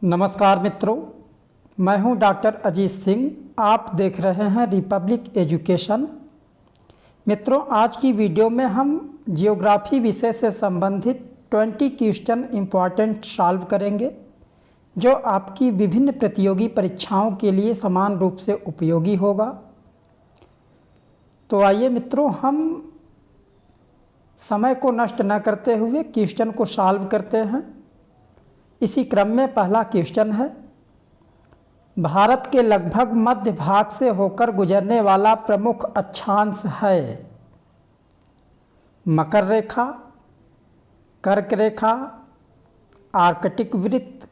नमस्कार मित्रों, मैं हूं डॉक्टर अजीत सिंह। आप देख रहे हैं रिपब्लिक एजुकेशन। मित्रों, आज की वीडियो में हम जियोग्राफी विषय से संबंधित 20 क्वेश्चन इम्पॉर्टेंट सॉल्व करेंगे, जो आपकी विभिन्न प्रतियोगी परीक्षाओं के लिए समान रूप से उपयोगी होगा। तो आइए मित्रों, हम समय को नष्ट न करते हुए क्वेश्चन को सॉल्व करते हैं। इसी क्रम में पहला क्वेश्चन है, भारत के लगभग मध्य भाग से होकर गुजरने वाला प्रमुख अक्षांश है मकर रेखा, कर्क रेखा, आर्कटिक वृत्त,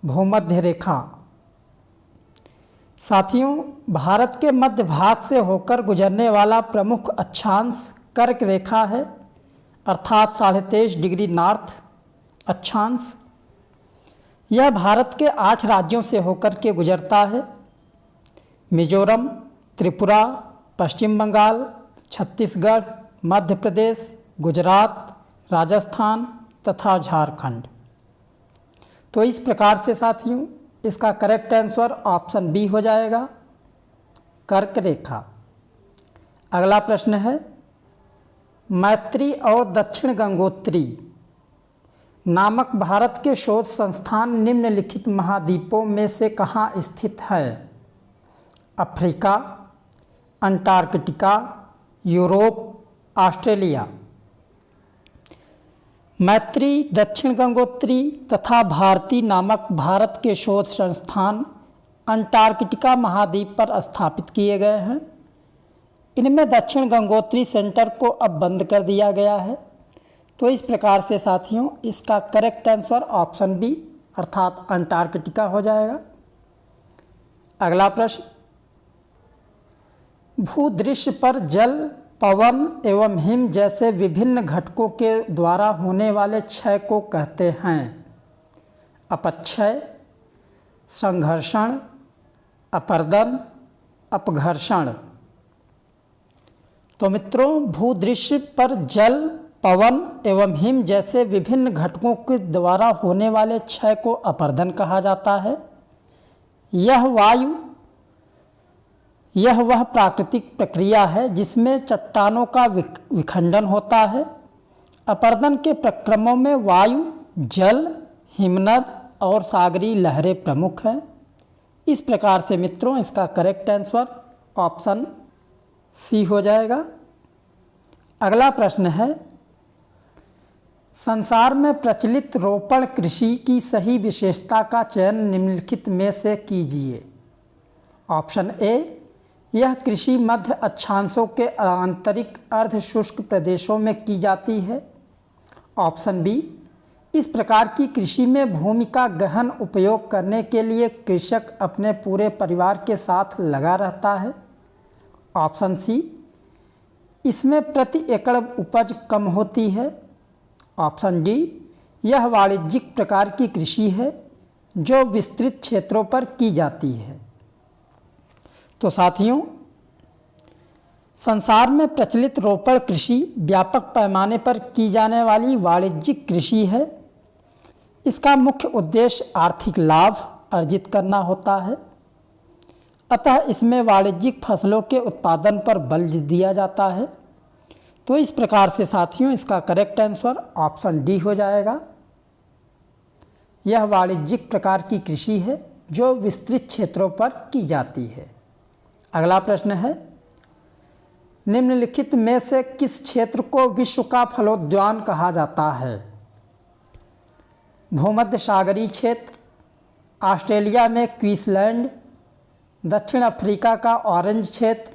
भूमध्य रेखा। साथियों, भारत के मध्य भाग से होकर गुजरने वाला प्रमुख अक्षांश कर्क रेखा है, अर्थात 23.5 डिग्री नॉर्थ अक्षांश। यह भारत के 8 राज्यों से होकर के गुजरता है: मिजोरम, त्रिपुरा, पश्चिम बंगाल, छत्तीसगढ़, मध्य प्रदेश, गुजरात, राजस्थान तथा झारखंड। तो इस प्रकार से साथियों, इसका करेक्ट आंसर ऑप्शन बी हो जाएगा, कर्क रेखा। अगला प्रश्न है, मैत्री और दक्षिण गंगोत्री नामक भारत के शोध संस्थान निम्नलिखित महाद्वीपों में से कहाँ स्थित है? Africa, Antarctica, Europe, Australia. मैत्री, दक्षिण गंगोत्री तथा भारती नामक भारत के शोध संस्थान अंटार्कटिका महाद्वीप पर स्थापित किए गए हैं। इनमें दक्षिण गंगोत्री सेंटर को अब बंद कर दिया गया है। तो इस प्रकार से साथियों, इसका करेक्ट आंसर ऑप्शन बी अर्थात अंटार्कटिका हो जाएगा। अगला प्रश्न, भूदृश्य पर जल, पवन एवं हिम जैसे विभिन्न घटकों के द्वारा होने वाले क्षय को कहते हैं? अपक्षय, संघर्षण, अपर्दन, अपघर्षण। तो मित्रों, भूदृश्य पर जल, पवन एवं हिम जैसे विभिन्न घटकों के द्वारा होने वाले क्षय को अपर्दन कहा जाता है। यह वह प्राकृतिक प्रक्रिया है जिसमें चट्टानों का विखंडन होता है। अपर्दन के प्रक्रमों में वायु, जल, हिमनद और सागरीय लहरें प्रमुख हैं। इस प्रकार से मित्रों, इसका करेक्ट आंसर ऑप्शन सी हो जाएगा। अगला प्रश्न है, संसार में प्रचलित रोपण कृषि की सही विशेषता का चयन निम्नलिखित में से कीजिए। ऑप्शन ए, यह कृषि मध्य अक्षांशों के आंतरिक अर्ध शुष्क प्रदेशों में की जाती है। ऑप्शन बी, इस प्रकार की कृषि में भूमि का गहन उपयोग करने के लिए कृषक अपने पूरे परिवार के साथ लगा रहता है। ऑप्शन सी, इसमें प्रति एकड़ उपज कम होती है। ऑप्शन डी, यह वाणिज्यिक प्रकार की कृषि है जो विस्तृत क्षेत्रों पर की जाती है। तो साथियों, संसार में प्रचलित रोपण कृषि व्यापक पैमाने पर की जाने वाली वाणिज्यिक कृषि है। इसका मुख्य उद्देश्य आर्थिक लाभ अर्जित करना होता है। अतः इसमें वाणिज्यिक फसलों के उत्पादन पर बल दिया जाता है। तो इस प्रकार से साथियों, इसका करेक्ट आंसर ऑप्शन डी हो जाएगा। यह वाणिज्यिक प्रकार की कृषि है जो विस्तृत क्षेत्रों पर की जाती है। अगला प्रश्न है, निम्नलिखित में से किस क्षेत्र को विश्व का फलोद्यान कहा जाता है? भूमध्य सागरीय क्षेत्र, ऑस्ट्रेलिया में क्वींसलैंड, दक्षिण अफ्रीका का ऑरेंज क्षेत्र,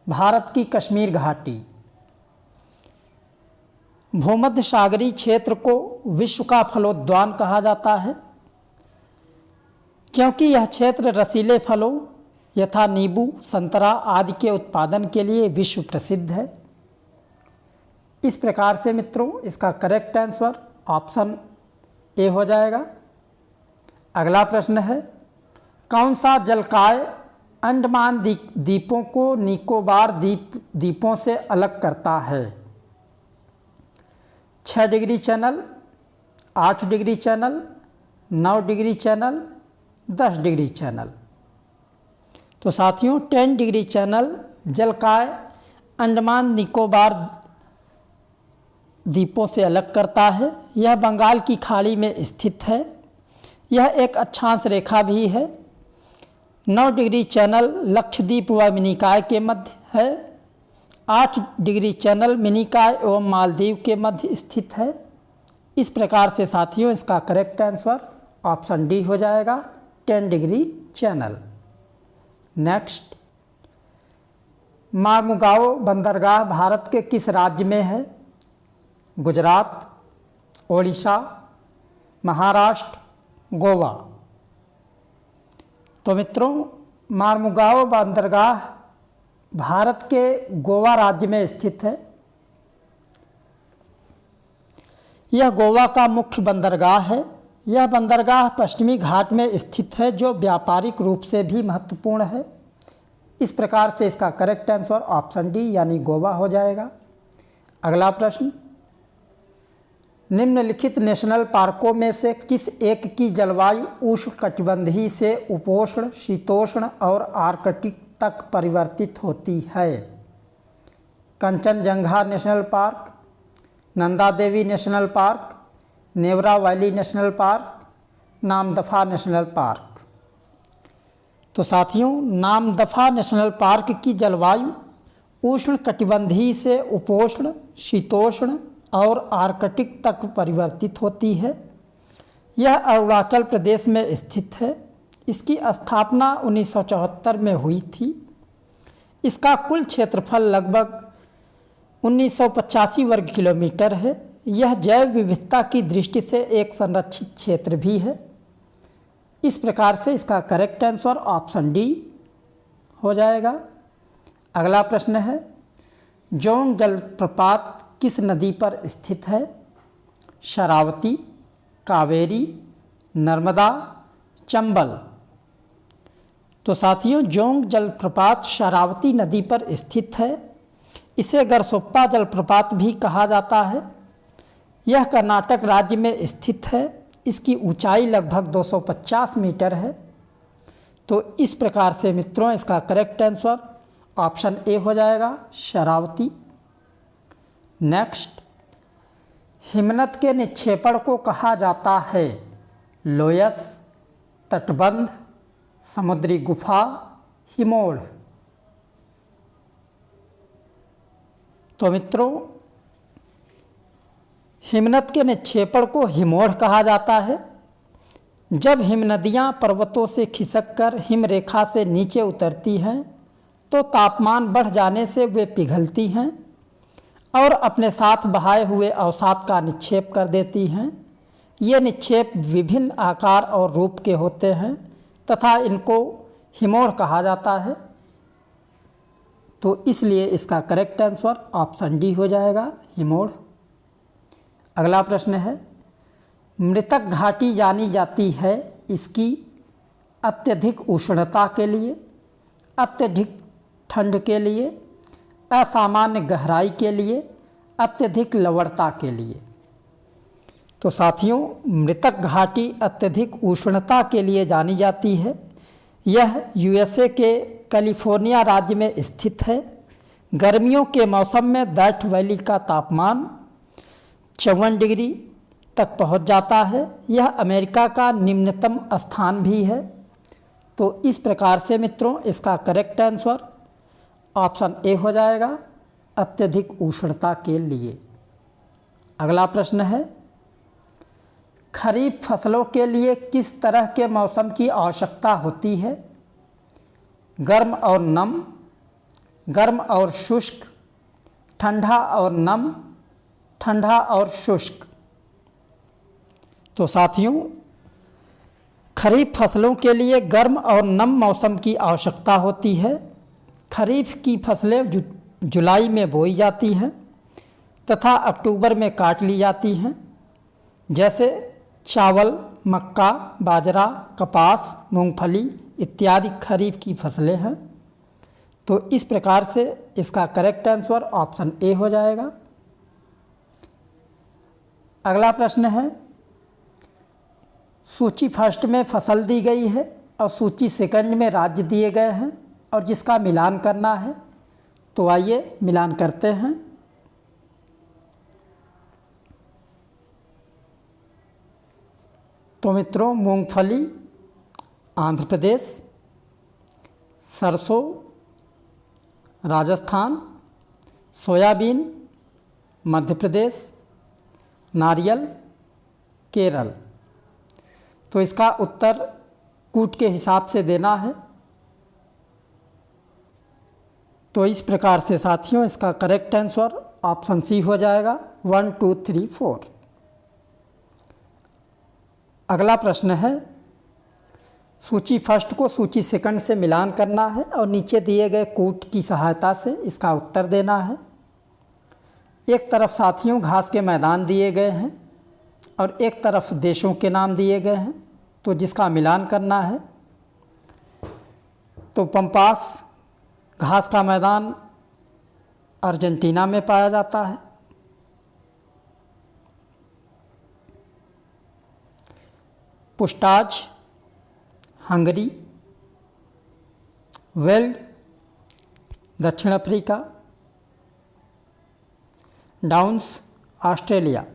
भारत की कश्मीर घाटी। भूमध्य सागरीय क्षेत्र को विश्व का फलोद्यान कहा जाता है क्योंकि यह क्षेत्र रसीले फलों यथा नींबू, संतरा आदि के उत्पादन के लिए विश्व प्रसिद्ध है। इस प्रकार से मित्रों, इसका करेक्ट आंसर ऑप्शन ए हो जाएगा। अगला प्रश्न है, कौन सा जलकाय अंडमान द्वीपों को निकोबार द्वीपों से अलग करता है? 6 degree channel, 8 degree channel, 9 degree channel 10 degree channel. तो साथियों 10 डिग्री चैनल जलकाय अंडमान निकोबार द्वीपों से अलग करता है। यह बंगाल की खाड़ी में स्थित है। यह एक अक्षांश रेखा भी है। 9 डिग्री चैनल लक्षद्वीप व मिनिकॉय के मध्य है। 8 डिग्री चैनल मिनिकॉय एवं मालदीव के मध्य स्थित है। इस प्रकार से साथियों इसका करेक्ट आंसर ऑप्शन डी हो जाएगा, 10 डिग्री चैनल। नेक्स्ट, मार्मुगाओ बंदरगाह भारत के किस राज्य में है? गुजरात, ओडिशा, महाराष्ट्र, गोवा। तो मित्रों मार्मुगाओ बंदरगाह भारत के गोवा राज्य में स्थित है। यह गोवा का मुख्य बंदरगाह है। यह बंदरगाह पश्चिमी घाट में स्थित है जो व्यापारिक रूप से भी महत्वपूर्ण है। इस प्रकार से इसका करेक्ट आंसर ऑप्शन डी यानी गोवा हो जाएगा। अगला प्रश्न, निम्नलिखित नेशनल पार्कों में से किस एक की जलवायु उष्णकटिबंधीय से उपोष्ण, शीतोष्ण और आर्कटिक तक परिवर्तित होती है? Kanchenjunga national park, Nanda Devi national park, Neora valley national park, Namdapha national park. तो साथियों नामदफा नेशनल पार्क की जलवायु उष्णकटिबंधीय से उपोष्ण, शीतोष्ण और आर्कटिक तक परिवर्तित होती है। यह अरुणाचल प्रदेश में स्थित है। इसकी स्थापना 1974 में हुई थी। इसका कुल क्षेत्रफल लगभग 1985 वर्ग किलोमीटर है। यह जैव विविधता की दृष्टि से एक संरक्षित क्षेत्र भी है। इस प्रकार से इसका करेक्ट आंसर ऑप्शन डी हो जाएगा। अगला प्रश्न है, जोंग जलप्रपात किस नदी पर स्थित है? शरावती, कावेरी, नर्मदा, चंबल। तो साथियों जोंग जलप्रपात शरावती नदी पर स्थित है। इसे गरसोप्पा जलप्रपात भी कहा जाता है। यह कर्नाटक राज्य में स्थित है। इसकी ऊंचाई लगभग 250 मीटर है। तो इस प्रकार से मित्रों इसका करेक्ट आंसर ऑप्शन ए हो जाएगा, शरावती। नेक्स्ट, हिमनद के निक्षेपण को कहा जाता है? लोयस, तटबंध, समुद्री गुफा, हिमोड़। तो मित्रों हिमनद के निक्षेपण को हिमोड़ कहा जाता है। जब हिमनदियाँ पर्वतों से खिसककर हिमरेखा से नीचे उतरती हैं तो तापमान बढ़ जाने से वे पिघलती हैं और अपने साथ बहाए हुए अवसाद का निक्षेप कर देती हैं। ये निक्षेप विभिन्न आकार और रूप के होते हैं तथा इनको हिमोड़ कहा जाता है। तो इसलिए इसका करेक्ट आंसर ऑप्शन डी हो जाएगा, हिमोड़। अगला प्रश्न है, मृतक घाटी जानी जाती है इसकी अत्यधिक उष्णता के लिए, अत्यधिक ठंड के लिए, असामान्य गहराई के लिए, अत्यधिक लवणता के लिए। तो साथियों मृतक घाटी अत्यधिक उष्णता के लिए जानी जाती है। यह यूएसए के कैलिफोर्निया राज्य में स्थित है। गर्मियों के मौसम में दैट वैली का तापमान 54 डिग्री तक पहुंच जाता है। यह अमेरिका का निम्नतम स्थान भी है। तो इस प्रकार से मित्रों इसका करेक्ट आंसर ऑप्शन ए हो जाएगा, अत्यधिक उष्णता के लिए। अगला प्रश्न है, खरीफ फसलों के लिए किस तरह के मौसम की आवश्यकता होती है? गर्म और नम, गर्म और शुष्क, ठंडा और नम, ठंडा और शुष्क। तो साथियों खरीफ फसलों के लिए गर्म और नम मौसम की आवश्यकता होती है। खरीफ की फसलें जुलाई में बोई जाती हैं तथा अक्टूबर में काट ली जाती हैं। जैसे चावल, मक्का, बाजरा, कपास, मूंगफली इत्यादि खरीफ की फसलें हैं। तो इस प्रकार से इसका करेक्ट आंसर ऑप्शन ए हो जाएगा। अगला प्रश्न है, सूची फर्स्ट में फसल दी गई है, और सूची सेकंड में राज्य दिए गए हैं और जिसका मिलान करना है। तो आइए मिलान करते हैं। तो मित्रों, मूंगफली आंध्र प्रदेश, सरसों राजस्थान, सोयाबीन मध्य प्रदेश, नारियल केरल। तो इसका उत्तर कूट के हिसाब से देना है। तो इस प्रकार से साथियों इसका करेक्ट आंसर ऑप्शन सी हो जाएगा, 1 2 3 4। अगला प्रश्न है, सूची फर्स्ट को सूची सेकंड से मिलान करना है और नीचे दिए गए कूट की सहायता से इसका उत्तर देना है। एक तरफ साथियों घास के मैदान दिए गए हैं और एक तरफ देशों के नाम दिए गए हैं, तो जिसका मिलान करना है। तो पंपास घास का मैदान अर्जेंटीना में पाया जाता है। पुस्टाज हंगरी, वेल्ड दक्षिण अफ्रीका, डाउन्स ऑस्ट्रेलिया।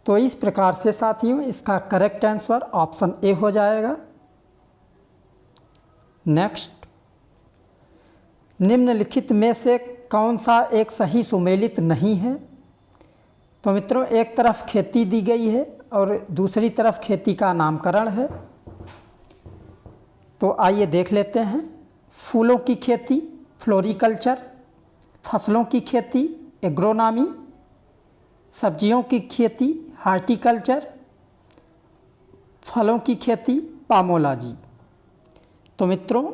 तो इस प्रकार से साथियों इसका करेक्ट आंसर ऑप्शन ए हो जाएगा। नेक्स्ट, निम्नलिखित में से कौन सा एक सही सुमेलित नहीं है। तो मित्रों, एक तरफ खेती दी गई है और दूसरी तरफ खेती का नामकरण है। तो आइए देख लेते हैं। फूलों की खेती फ्लोरिकल्चर, फसलों की खेती एग्रोनॉमी, सब्जियों की खेती हार्टिकल्चर, फलों की खेती पामोलॉजी। तो मित्रों,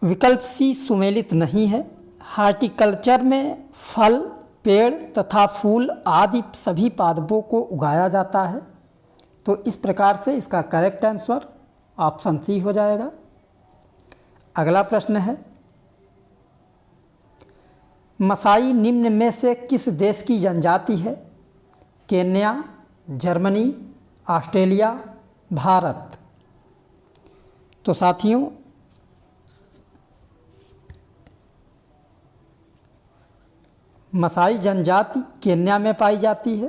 विकल्प सी सुमेलित नहीं है। हार्टिकल्चर में फल, पेड़ तथा फूल आदि सभी पादपों को उगाया जाता है। तो इस प्रकार से इसका करेक्ट आंसर ऑप्शन सी हो जाएगा। अगला प्रश्न है, मसाई निम्न में से किस देश की जनजाति है। Kenya, Germany, Australia, Bharat. तो साथियों मसाई जनजाति केन्या में पाई जाती है,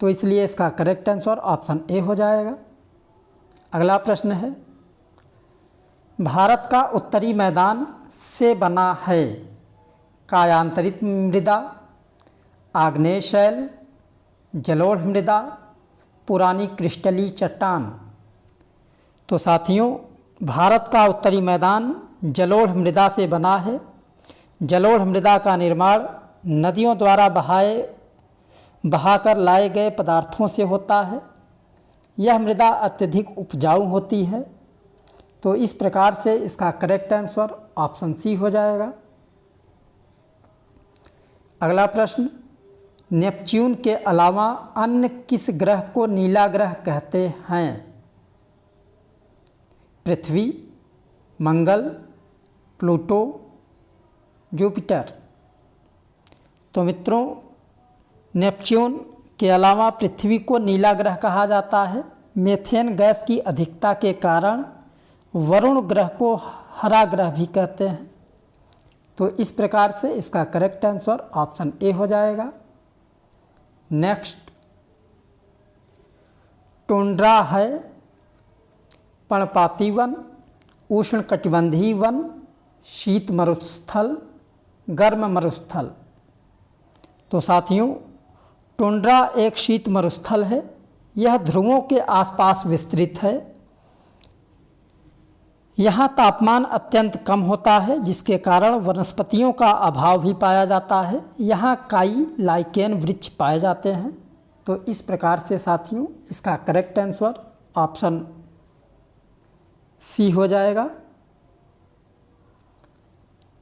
तो इसलिए इसका करेक्ट आंसर ऑप्शन ए हो जाएगा। अगला प्रश्न है, भारत का उत्तरी मैदान से बना है। कायांतरित मृदा, आग्नेय शैल, जलोढ़ मृदा, पुरानी क्रिस्टलीय चट्टान। तो साथियों भारत का उत्तरी मैदान जलोढ़ मृदा से बना है। जलोढ़ मृदा का निर्माण नदियों द्वारा बहाकर लाए गए पदार्थों से होता है। यह मृदा अत्यधिक उपजाऊ होती है। तो इस प्रकार से इसका करेक्ट आंसर ऑप्शन सी हो जाएगा। अगला प्रश्न, नेपच्यून के अलावा अन्य किस ग्रह को नीला ग्रह कहते हैं। पृथ्वी, मंगल, प्लूटो, जुपिटर। तो मित्रों नेपच्यून के अलावा पृथ्वी को नीला ग्रह कहा जाता है। मीथेन गैस की अधिकता के कारण वरुण ग्रह को हरा ग्रह भी कहते हैं। तो इस प्रकार से इसका करेक्ट आंसर ऑप्शन ए हो जाएगा। नेक्स्ट, टुंड्रा है पर्णपाती वन, उष्णकटिबंधीय वन, शीत मरुस्थल, गर्म मरुस्थल। तो साथियों टुंड्रा एक शीत मरुस्थल है। यह ध्रुवों के आसपास विस्तृत है। यहाँ तापमान अत्यंत कम होता है, जिसके कारण वनस्पतियों का अभाव भी पाया जाता है। यहाँ काई लाइकेन वृक्ष पाए जाते हैं। तो इस प्रकार से साथियों इसका करेक्ट आंसर ऑप्शन सी हो जाएगा।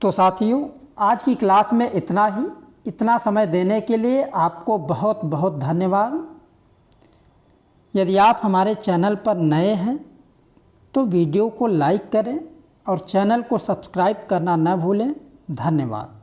तो साथियों आज की क्लास में इतना ही। इतना समय देने के लिए आपको बहुत बहुत धन्यवाद। यदि आप हमारे चैनल पर नए हैं तो वीडियो को लाइक करें और चैनल को सब्सक्राइब करना न भूलें। धन्यवाद।